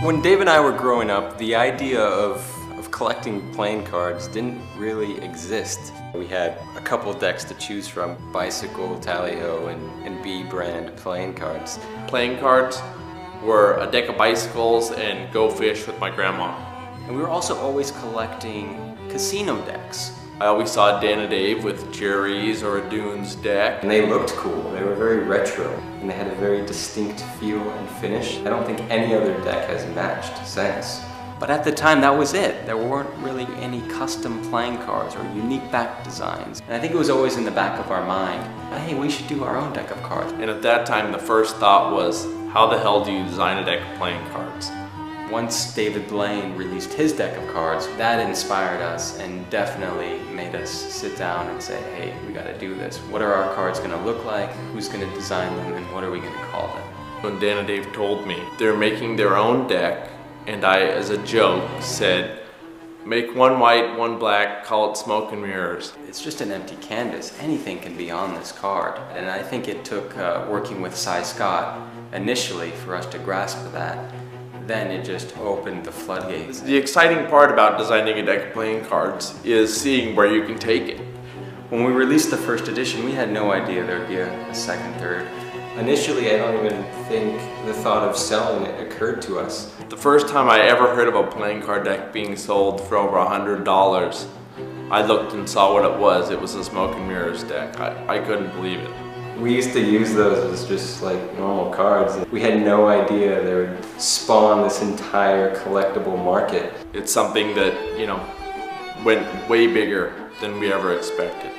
When Dave and I were growing up, the idea of collecting playing cards didn't really exist. We had a couple decks to choose from: Bicycle, Tally-Ho, and B brand playing cards. Playing cards were a deck of bicycles and Go Fish with my grandma. And we were also always collecting casino decks. I always saw Dan and Dave with Jerry's or a Dunes deck. And they looked cool. They were very retro, and they had a very distinct feel and finish. I don't think any other deck has matched since. But at the time, that was it. There weren't really any custom playing cards or unique back designs. And I think it was always in the back of our mind, hey, we should do our own deck of cards. And at that time, the first thought was, how the hell do you design a deck of playing cards? Once David Blaine released his deck of cards, that inspired us and definitely made us sit down and say, hey, we gotta do this. What are our cards gonna look like? Who's gonna design them? And what are we gonna call them? When Dan and Dave told me they're making their own deck, and I, as a joke, said, make one white, one black, call it Smoke and Mirrors. It's just an empty canvas. Anything can be on this card. And I think it took working with Cy Scott initially for us to grasp that. Then it just opened the floodgates. The exciting part about designing a deck of playing cards is seeing where you can take it. When we released the first edition, we had no idea there'd be a second, third. Initially, I don't even think the thought of selling it occurred to us. The first time I ever heard of a playing card deck being sold for over $100, I looked and saw what it was. It was a Smoke and Mirrors deck. I couldn't believe it. We used to use those as just like normal cards. We had no idea they would spawn this entire collectible market. It's something that, you know, went way bigger than we ever expected.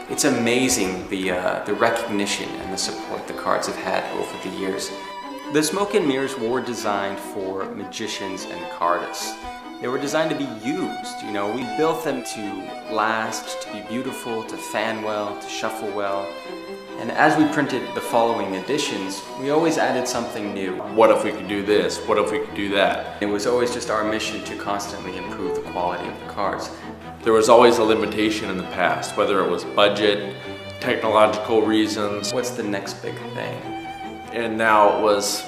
It's amazing the recognition and the support the cards have had over the years. The Smoke and Mirrors were designed for magicians and cardists. They were designed to be used, you know. We built them to last, to be beautiful, to fan well, to shuffle well. And as we printed the following editions, we always added something new. What if we could do this? What if we could do that? It was always just our mission to constantly improve the quality of the cards. There was always a limitation in the past, whether it was budget, technological reasons. What's the next big thing? And now it was,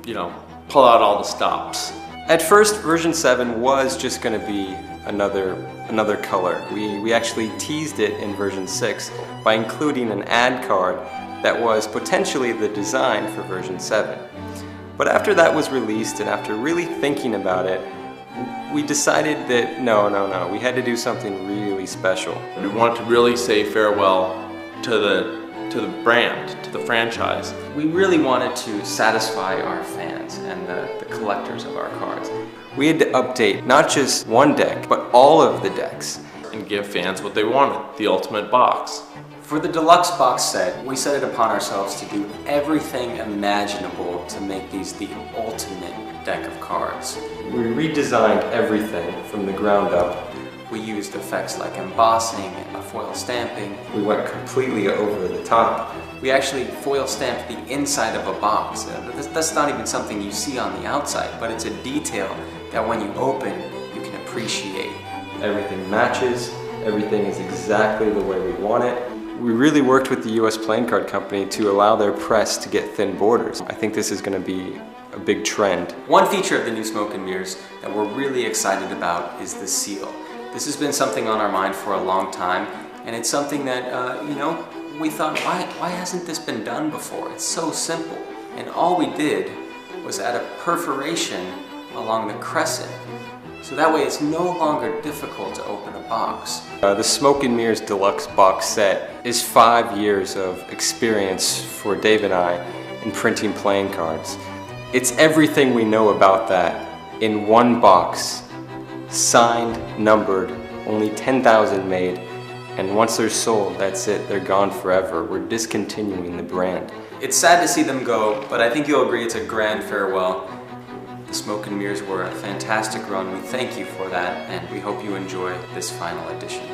you know, pull out all the stops. At first, version 7 was just going to be another color. We actually teased it in version 6 by including an ad card that was potentially the design for version 7. But after that was released and after really thinking about it, we decided that no, we had to do something really special. We wanted to really say farewell to the brand, to the franchise. We really wanted to satisfy our fans and the collectors of our cards. We had to update not just one deck, but all of the decks. And give fans what they wanted, the ultimate box. For the deluxe box set, we set it upon ourselves to do everything imaginable to make these the ultimate deck of cards. We redesigned everything from the ground up. We used effects like embossing and foil stamping. We went completely over the top. We actually foil stamped the inside of a box. That's not even something you see on the outside, but it's a detail that when you open, you can appreciate. Everything matches, everything is exactly the way we want it. We really worked with the US Playing Card Company to allow their press to get thin borders. I think this is going to be a big trend. One feature of the new Smoke and Mirrors that we're really excited about is the seal. This has been something on our mind for a long time, and it's something that, you know, we thought, why hasn't this been done before? It's so simple. And all we did was add a perforation along the crescent. So that way it's no longer difficult to open a box. The Smoke and Mirrors Deluxe box set is 5 years of experience for Dave and I in printing playing cards. It's everything we know about that in one box, signed, numbered, only 10,000 made, and once they're sold, that's it, they're gone forever. We're discontinuing the brand. It's sad to see them go, but I think you'll agree it's a grand farewell. The Smoke and Mirrors were a fantastic run. We thank you for that, and we hope you enjoy this final edition.